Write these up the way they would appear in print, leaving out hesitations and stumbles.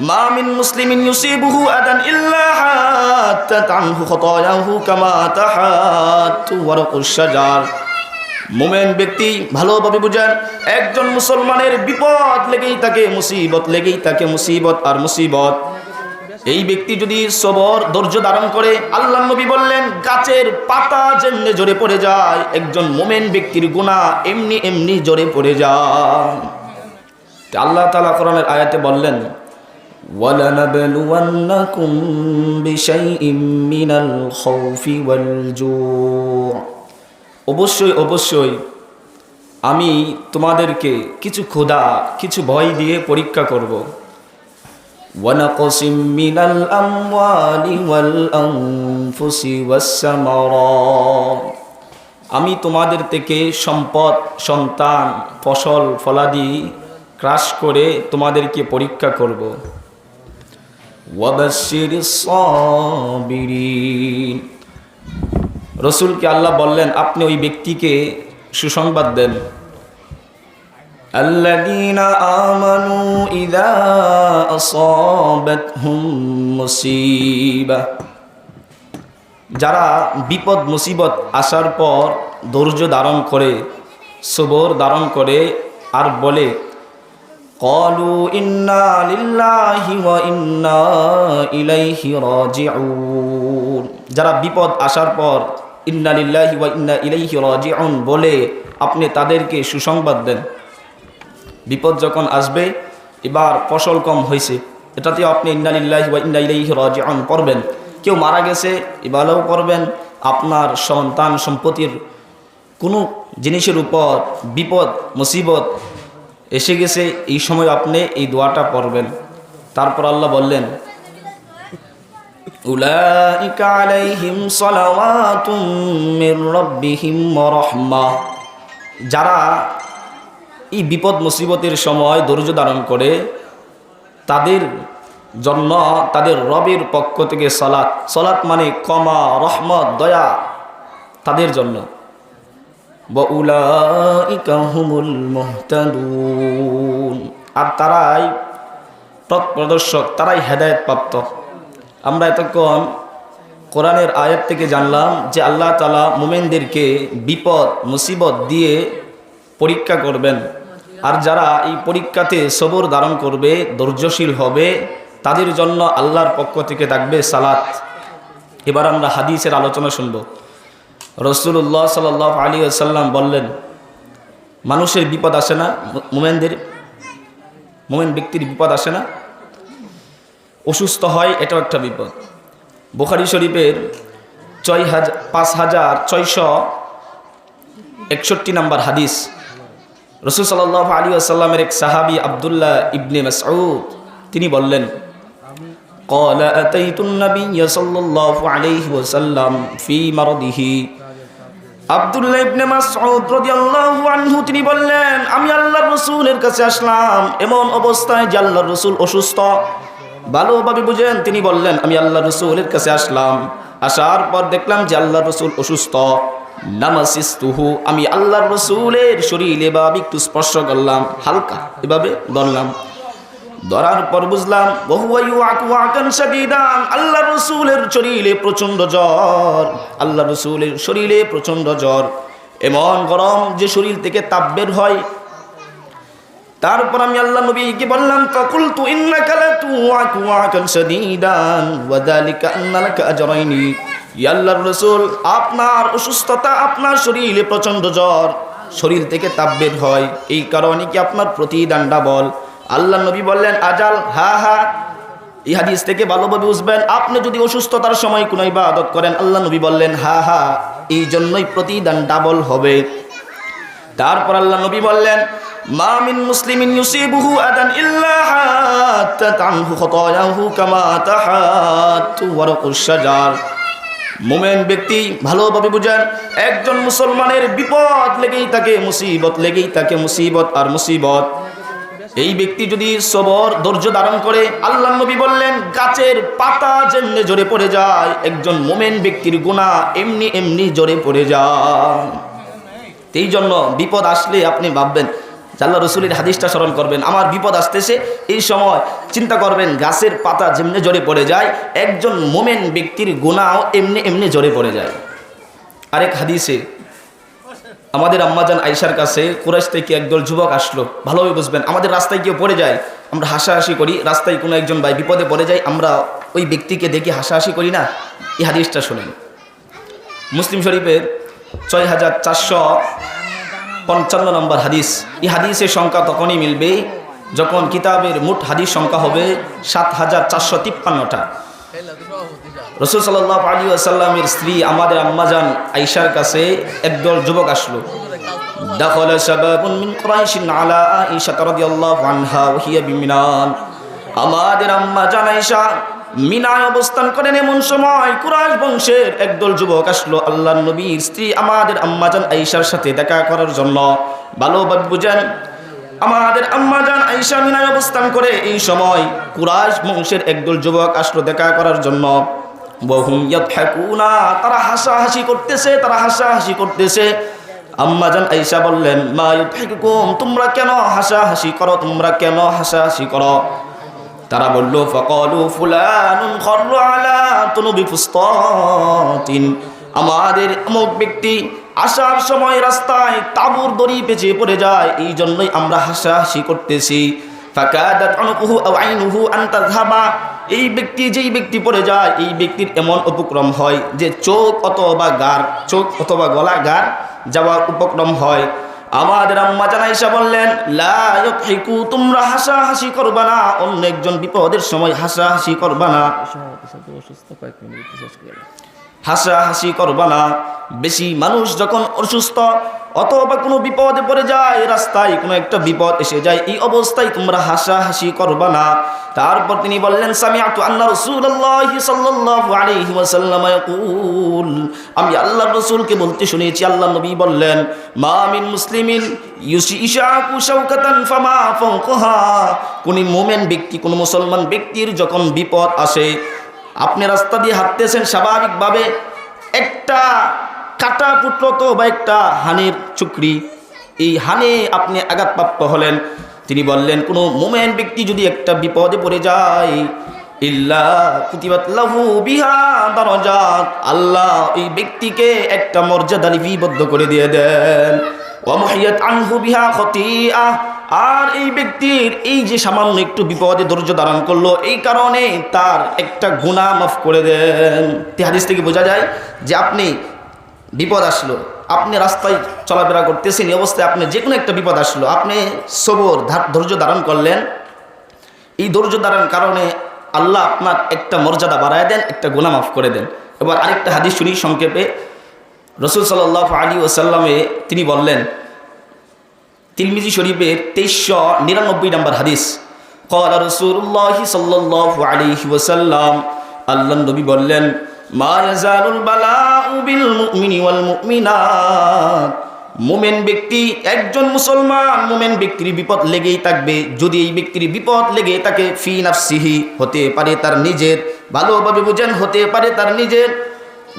মা মিন মুসলিমিন ইউসিবুহু আদান ইল্লা হাত্তাত আনহু খাতায়াহু কামা তাহাত্তু ওয়ারাকুশ শাজার। মুমিন ব্যক্তি ভালোভাবে বুঝেন, একজন মুসলমানের বিপদ লেগেই থাকে, মুসিবত লেগেই থাকে, মুসিবত আর মুসিবত। এই ব্যক্তি যদি সবর ধৈর্য ধারণ করে, আল্লাহর নবী বললেন গাছের পাতা যেমনি ঝরে পড়ে যায়, একজন মুমিন ব্যক্তির গুনাহ এমনি এমনি ঝরে পড়ে যায়। আল্লাহ তাআলা কোরআনের আয়াতে বললেন, وَلَنَبْلُوَنَّكُمْ بِشَيْءٍ مِّنَ الْخَوْفِ وَالْجُوعِ। অবশ্যই অবশ্যই আমি তোমাদেরকে কিছু ক্ষুধা, কিছু ভয় দিয়ে পরীক্ষা করব। وَنَقْصٍ مِّنَ الْأَمْوَالِ وَالْأَنفُسِ وَالثَّمَرَاتِ। আমি তোমাদের থেকে সম্পদ, সন্তান, ফসল ফলাদি ক্রাশ করে তোমাদেরকে পরীক্ষা করব। ওয়াবাশশিরিস সাবিরিন। রাসূলকে আল্লাহ বললেন আপনি ওই ব্যক্তিকে সুসংবাদ দেন, আল্লাযীনা আমানু ইযা আসাবাতহুম মুসিবাহ। যারা বিপদ মুসিবত আসার পর ধৈর্য ধারণ করে, সবর ধারণ করে আর বলে ক্বালু ইন্না লিল্লাহি ওয়া ইন্না ইলাইহি রাজিউন। যারা বিপদ আসার পর ইন্না লিল্লাহি ওয়া ইন্না ইলাইহি রাজিউন বলে আপনি তাদেরকে সুসংবাদ দেন। বিপদ যখন আসবে, এবার ফসল কম হয়েছে, এটাতেও আপনি ইন্না লিল্লাহি ওয়া ইন্না ইলাইহি রাজিউন পড়বেন। কেউ মারা গেছে, এবারেও পড়বেন। আপনার সন্তান সম্পত্তির কোনো জিনিসের উপর বিপদ মুসিবত এসে গেছে, এই সময় আপনি এই দোয়াটা পড়বেন। তারপর আল্লাহ বললেন উলাইকা আলাইহিম সালাওয়াতুম মির রাব্বিহিম ওয়া রাহমাহ। যারা এই বিপদ মুসিবতের সময় ধৈর্য ধারণ করে, তাদের জন্য তাদের রবের পক্ষ থেকে সালাত, সালাত মানে ক্ষমা, রহমত, দয়া তাদের জন্য। ওয়াউলাইকা হুমুল মুহতাদুন। আর তারাই পথ প্রদর্শক, তারাই হেদায়েত প্রাপ্ত। আমরা এতক্ষণ কোরআনের আয়াত থেকে জানলাম যে আল্লাহ তাআলা মুমিনদেরকে বিপদ মুসিবত দিয়ে পরীক্ষা করবেন, আর যারা এই পরীক্ষাতে সবর ধারণ করবে, ধৈর্যশীল হবে, তাদের জন্য আল্লাহর পক্ষ থেকে থাকবে সালাত। এবার আমরা হাদিসের আলোচনা শুনব। রাসূলুল্লাহ সাল্লাল্লাহু আলাইহি ওয়াসাল্লাম বললেন মানুষের বিপদ আসে না, মুমিন ব্যক্তির বিপদ আসে না, অসুস্থ হয়, এটাও একটা বিপদ। বুখারী শরীফের 5661 নম্বর হাদিস। রাসূল সাল্লাল্লাহু আলাইহি ওয়াসাল্লামের এক সাহাবী আব্দুল্লাহ ইবনে মাসউদ তিনি বললেন ক্বালা আতাইতুন নাবিয়্য সাল্লাল্লাহু আলাইহি ওয়াসাল্লাম ফি মারদিহি। আব্দুল্লাহ ইবনে মাসউদ রাদিয়াল্লাহু আনহু তিনি বললেন আমি আল্লাহর রাসূলের কাছে আসলাম এমন অবস্থায় যে আল্লাহর রাসূল অসুস্থ। ভালোভাবে বুঝেন, তিনি বললেন আমি আল্লাহর রাসূলের কাছে আসলাম, আসার পর দেখলাম যে আল্লাহর রাসূল অসুস্থ। নামাসিস্তুহু, আমি আল্লাহর রাসূলের শরীরে বা একটু স্পর্শ করলাম, হালকা এভাবে ধরলাম। ধরার পর বুঝলাম ওহুয়া ইউআকু আকান শাদীদান, আল্লাহর রাসূলের শরীরে প্রচন্ড জ্বর, আল্লাহর রাসূলের শরীরে প্রচন্ড জ্বর, এমন গরম যে শরীর থেকে তাপ বের হয়। তারপর আমি আল্লাহ নবীকে বললাম ফাকুলতু ইন্নাকা লাতুআকু আকান শাদীদান ওয়া যালিকা আন্না লাকা আজরাইনি। ইয়া আল্লাহর রাসূল, আপনার অসুস্থতা, আপনার শরীরে প্রচন্ড জ্বর, শরীর থেকে তাপ বের হয়, এই কারণে কি আপনার প্রতিদান ডাবল? আল্লাহ নবী বললেন আজাল, হ্যাঁ হ্যাঁ। এই হাদিস থেকে ভালোভাবে বুঝবেন, আপনি যদি অসুস্থতার সময় কোনো ইবাদত করেন, আল্লাহ নবী বললেন হ্যাঁ হ্যাঁ, এই জন্যই প্রতিদান ডাবল হবে। তারপর আল্লাহ নবী বললেন মা মিন মুসলিমিন ইউসিবুহু আদান ইল্লা হাত্তাত আনহু খাতায়াহু কামা তাহাত্তু ওয়ারাকুশ শাজার। মুমিন ব্যক্তি ভালোভাবে বুঝেন, একজন মুসলমানের বিপদ লেগেই থাকে, মুসিবত লেগেই থাকে, মুসিবত আর মুসিবত। এই ব্যক্তি যদি সবর ধৈর্য ধারণ করে, আল্লাহর নবী বললেন গাছের পাতা যেমনি ঝরে পড়ে যায়, একজন মুমিন ব্যক্তির গুনাহ এমনি এমনি ঝরে পড়ে যায়। এই জন্য বিপদ আসলে আপনি ভাববেন আল্লাহ রসুলের হাদিসটা স্মরণ করবেন। আমার বিপদ আসতেছে, এই সময় চিন্তা করবেন গাছের পাতা যেমনি ঝরে পড়ে যায়, একজন মোমেন ব্যক্তির গুনাহও এমনি এমনি ঝরে পড়ে যায়। আরেক হাদিসে আমাদের আম্মাজান আয়েশার কাছে কুরাইশ থেকে একদল যুবক আসলো। ভালোভাবে বুঝবেন, আমাদের রাস্তায় কেউ পড়ে যায়, আমরা হাসাহাসি করি। রাস্তায় কোনো একজন ভাই বিপদে পড়ে যায়, আমরা ওই ব্যক্তিকে দেখে হাসাহাসি করি না? এই হাদিসটা শোনেন, মুসলিম শরীফের 6455 নম্বর হাদিস। এই হাদিসের সংখ্যা তখনই মিলবে যখন কিতাবের মোট হাদিস সংখ্যা হবে 7453টা। রাসূল সাল্লাল্লাহু আলাইহি ওয়াসাল্লামের স্ত্রী আমাদের আম্মাজান আয়েশার কাছে একদল যুবক আসলো। দাখালা শাবাবুন মিন কুরাইশিন আলা আয়েশা রাদিয়াল্লাহু আনহা ওয়া হিয়া বিমিনান। আমাদের আম্মাজান আয়েশা মিনায় অবস্থান করেন। এমন সময় কুরাইশ বংশের একদল যুবক আসলো আল্লাহর নবীর স্ত্রী আমাদের আম্মাজান আয়েশার সাথে দেখা করার জন্য। ভালোভাবে বুঝেন, আমাদের আম্মাজান আয়েশা মিনায় অবস্থান করে, এই সময় কুরাইশ বংশের একদল যুবক আসলো দেখা করার জন্য। ওয়াহুম ইয়াদহাকুনা, তারা হাসাহাসি করতেছে। আম্মাজান আয়েশা বললেন, মা ইউদহিকুম, তোমরা কেন হাসাহাসি করো? তারা বলল, ফাকালু ফুলানুন খাররা আলা তুনুবি ফুসতাতিন, আমাদের অমুক ব্যক্তি আসার সময় রাস্তায় তাবুর দড়ি পেঁচিয়ে পড়ে যায়, এই জন্যই আমরা হাসাহাসি করতেছি। ফাকাদাত আনকুহু আও আইনুহু আন তাযহাবা, এই ব্যক্তি যেই ব্যক্তি পড়ে যায়, এই ব্যক্তির এমন উপক্রম হয় যে চোখ অথবা গলা গার যাওয়ার উপক্রম হয়। আমাদের আম্মাজান আয়েশা বললেন, লা ইউদহিকু, তোমরা হাসাহাসি করবা না, অন্য একজন বিপদের সময় হাসাহাসি করবা না, বেশি মানুষ যখন অসুস্থ অথবা কোনো বিপদে পড়ে যায়, রাস্তায় কোনো একটা বিপদ এসে যায়, এই অবস্থায় তোমরা হাসাহাসি করবা না। তারপর তিনি বললেন, সামিআতু আন্না রাসূলুল্লাহি সাল্লাল্লাহু আলাইহি ওয়াসাল্লাম ইয়াকুল, আমি আল্লাহর রাসূলকে বলতে শুনেছি, আল্লাহর নবী বললেন, মা মিন মুসলিমিন ইউশাকু শাওকাতান ফামা ফাওকাহা, কোন মুমিন ব্যক্তি, কোন মুসলমান ব্যক্তির যখন বিপদ আসে, আপনি রাস্তা দিয়ে হাঁটতেছেন, স্বাভাবিকভাবে একটা কাটা পুত্র তো বা একটা হানের চুকরি, এই হানে আপনি আঘাতপ্রাপ্ত হলেন। তিনি বললেন, কোনো মুমিন ব্যক্তি যদি একটা বিপদে পড়ে যায়, ইল্লা কুতিবাত লাহু বিহা দারাজাত, আল্লাহ এই ব্যক্তিকে একটা মর্যাদা লিপিবদ্ধ করে দিয়ে দেন। ওয়া মুহিয়াত আনহু বিহা খতিআ, আর এই ব্যক্তির এই যে সামান্য একটু বিপদে ধৈর্য ধারণ করলো, এই কারণে তার একটা গুনাহ মাফ করে দেন। এই হাদিস থেকে বোঝা যায় যে আপনি বিপদ আসলো, আপনি রাস্তায় চলাফেরা করতেছেন, এই অবস্থায় আপনি যে কোনো একটা বিপদ আসলো, আপনি সবর ধৈর্য ধারণ করলেন, এই ধৈর্য ধারণ কারণে আল্লাহ আপনার একটা মর্যাদা বাড়ায় দেন, একটা গুনাহ মাফ করে দেন। এবার আরেকটা হাদিস শুনি সংক্ষেপে। রাসূল সাল্লাল্লাহু আলাইহি ওয়াসাল্লামে তিনি বললেন, তিরমিজি শরীফের 2399 নম্বর হাদিস, ক্বালা রাসূলুল্লাহি সাল্লাল্লাহু আলাইহি ওয়াসাল্লাম, আল্লাহর নবী বললেন, মা ইয়াজালুল বালাউ বিল মুমিনি ওয়াল মুমিনাত, মুমিন ব্যক্তি, একজন মুসলমান মুমিন ব্যক্তির বিপদ লেগেই থাকবে। যদি এই ব্যক্তির বিপদ লেগে থাকে, ফি নাফসিহি, হতে পারে তার নিজের, ভালোভাবে বুঝেন, হতে পারে তার নিজের,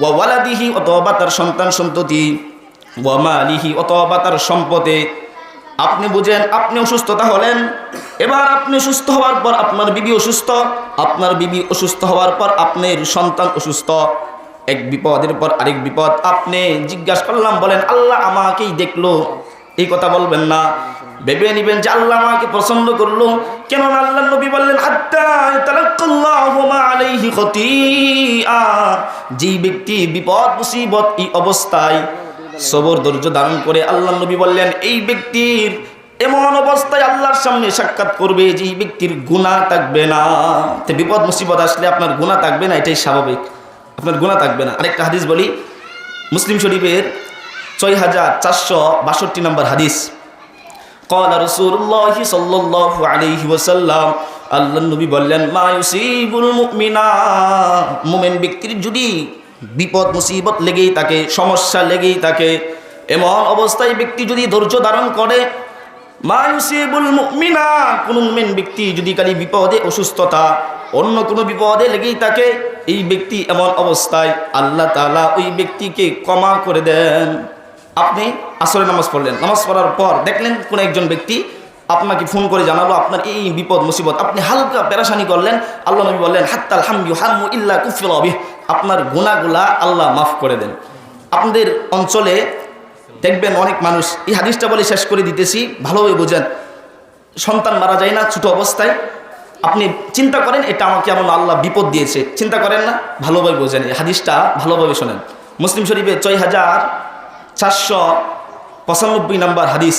ওয়া ওয়ালাদিহি, অথবা তার সন্তান সন্ততি, ওয়া মালিহি, অথবা তার সম্পদে। আপনি বুঝেন, আপনি অসুস্থতা হলেন, এবার আপনি সুস্থ হওয়ার পর আপনার বিবি অসুস্থ, আপনার বিবি অসুস্থ হওয়ার পর আপনার সন্তান অসুস্থ, এক বিপদের পর আরেক বিপদ। আপনি জিজ্ঞাসা করলাম, বলেন আল্লাহ আমাকেই দেখলো, এই কথা বলবেন না, ভেবে নিবেন যে আল্লাহ আমাকে পছন্দ করলো। কেন আল্লাহর নবী বললেন, হাত্তা তালাক্কাল্লাহু মা আলাইহি খতিআ, যেই ব্যক্তি বিপদ মুসিবত এই অবস্থায় সবর ধৈর্য ধারণ করে, আল্লাহর নবী বললেন, এই ব্যক্তির এমন অবস্থায় আল্লাহর সামনে সাক্ষাৎ করবে যে এই ব্যক্তির গুনাহ থাকবে না। তো বিপদ মুসিবত আসলে আপনার গুনাহ থাকবে না, এটাই স্বাভাবিক, আপনার গুনাহ থাকবে না। আরেকটা হাদিস বলি, মুসলিম শরীফের 6462 নম্বর হাদিস, ক্বালা রাসূলুল্লাহি সাল্লাল্লাহু আলাইহি ওয়াসাল্লাম, আল্লাহর নবী বললেন, মা ইউসিবুল মুমিনা, মুমিন ব্যক্তির যদি বিপদ মুসিবত লেগেই থাকে, সমস্যা লেগেই থাকে, এমন অবস্থায় ব্যক্তি যদি ধৈর্য ধারণ করে, মা ইউসিবুল মুমিনা, কোন মুমিন ব্যক্তি যদি খালি বিপদে, অসুস্থতা, অন্য কোনো বিপদে লেগেই থাকে, এই ব্যক্তি এমন অবস্থায় আল্লাহ তাআলা ওই ব্যক্তিকে ক্ষমা করে দেন। আপনি আসরের নামাজ পড়লেন, নামাজ পড়ার পর দেখলেন কোনো একজন ব্যক্তি আপনাকে ফোন করে জানালো আপনার এই বিপদ মুসিবত, আপনি হালকা পেরেশানি করলেন, আল্লাহ নবী বললেন হাত্তাল হামদু হাম্মু ইল্লা কুফিরা বিহি, আপনার গুনাহগুলা আল্লাহ মাফ করে দেন। আপনাদের অঞ্চলে দেখবেন অনেক মানুষ, এই হাদিসটা বলে শেষ করে দিতেছি, ভালোভাবে বোঝেন, সন্তান মারা যায় না ছোট অবস্থায়, আপনি চিন্তা করেন এটা আমাকে এমন আল্লাহ বিপদ দিয়েছে, চিন্তা করেন না, ভালোভাবে বোঝেন, এই হাদিসটা ভালোভাবে শোনেন। মুসলিম শরীফে 6495 নম্বর হাদিস।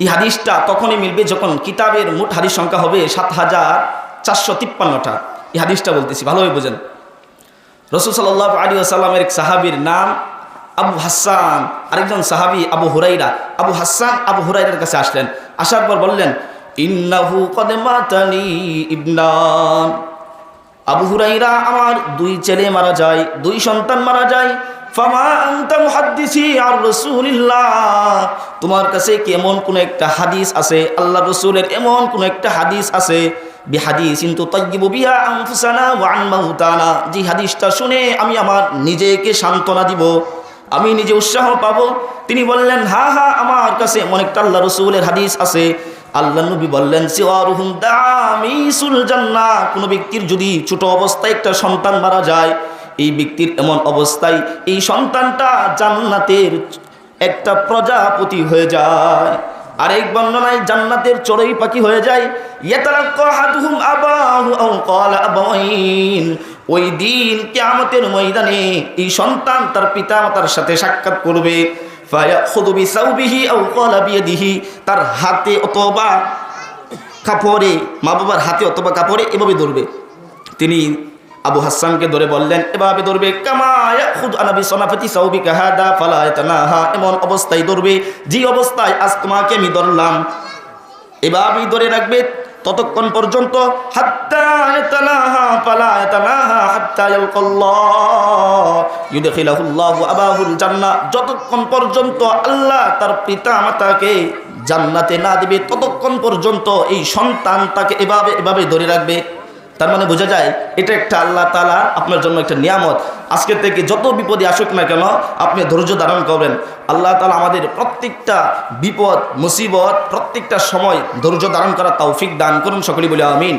এই হাদিসটা তখনই মিলবে যখন কিতাবের মোট হাদিস সংখ্যা হবে 7453টা। এই হাদিসটা বলতেছি, ভালোভাবে বোঝেন। রাসূল সাল্লাল্লাহু আলাইহি ওয়াসাল্লামের এক সাহাবীর নাম আবু হাসান, আরেকজন সাহাবী আবু হুরাইরা। আবু হাসান আবু হুরাইরার কাছে আসলেন, আসার পর বললেন ইন্নাহু কদ মাতানি ইবনান, আবু হুরাইরা আমার 2 ছেলে মারা যায়, 2 সন্তান মারা যায়। ফামা আনতা মুহাদ্দিসি আর রাসূলিল্লাহ, তোমার কাছে কি এমন কোন একটা হাদিস আছে, আল্লাহ রাসূলের এমন কোন একটা হাদিস আছে, বিহাদিসিন তুতাইয়িবু বিহা আনফুসানা ওয়া আন মাউতানা, যে হাদিসটা শুনে আমি আমার নিজেকে সান্ত্বনা দিব, আমি নিজে উৎসাহ পাবো। তিনি বললেন হ্যাঁ হ্যাঁ, আমার কাছে এমন একটা আল্লাহ রাসূলের হাদিস আছে। আল্লাহ নবী বললেন সিওয়ারুহুম দামিসুল জান্নাহ, কোন ব্যক্তির যদি ছোট অবস্থায় একটা সন্তান মারা যায়, এই ব্যক্তির এমন অবস্থায় এই সন্তানটা জান্নাতের একটা প্রজাপতি হয়ে যায়। আরেক বর্ণনায় জান্নাতের চড়ুই পাখি হয়ে যায়। ইয়াতালাক্কা আহাদুহুম আবাহু আও ক্বালা আবাওয়াইন, ওই দিন কিয়ামতের ময়দানে এই সন্তান তার পিতামাতার সাথে সাক্ষাৎ করবে। ফায়াখুযু বিসাওবিহি আও ক্বালা বিয়াদিহি, তার হাতে অথবা কাপড়ে, মা বাবার হাতে অথবা কাপড়ে এভাবে ধরবে। তিনি আবু হাসানকে ধরে বললেন এভাবে ধরবে, কামা ইয়াখুযু আনা বিসনাফাতি সাওবিকা হাদা ফালা ইয়াতানাহা, এমন অবস্থায় ধরবে যে অবস্থায় আজ তোমাকে আমি ধরলাম, এভাবেই ধরে রাখবে ততক্ষণ পর্যন্ত, হাত্তা ইয়াতানাহা ফালা ইয়াতানাহা হাত্তা ইয়ালকাল্লাহ ইউদখিলুহুল্লাহু আবাহুল জান্নাহ, যতক্ষণ পর্যন্ত আল্লাহ তার পিতা মাতাকে জান্নাতে না দিবে ততক্ষণ পর্যন্ত এই সন্তান তাকে এভাবে ধরে রাখবে। তার মানে বোঝা যায় এটা একটা আল্লাহ তাআলা আপনার জন্য একটা নিয়ামত। আজকে থেকে যত বিপদে আসুক না কেন আপনি ধৈর্য ধারণ করবেন। আল্লাহ তাআলা আমাদের প্রত্যেকটা বিপদ মুসিবত প্রত্যেকটা সময় ধৈর্য ধারণ করার তৌফিক দান করুন, সকলেই বলে আমিন।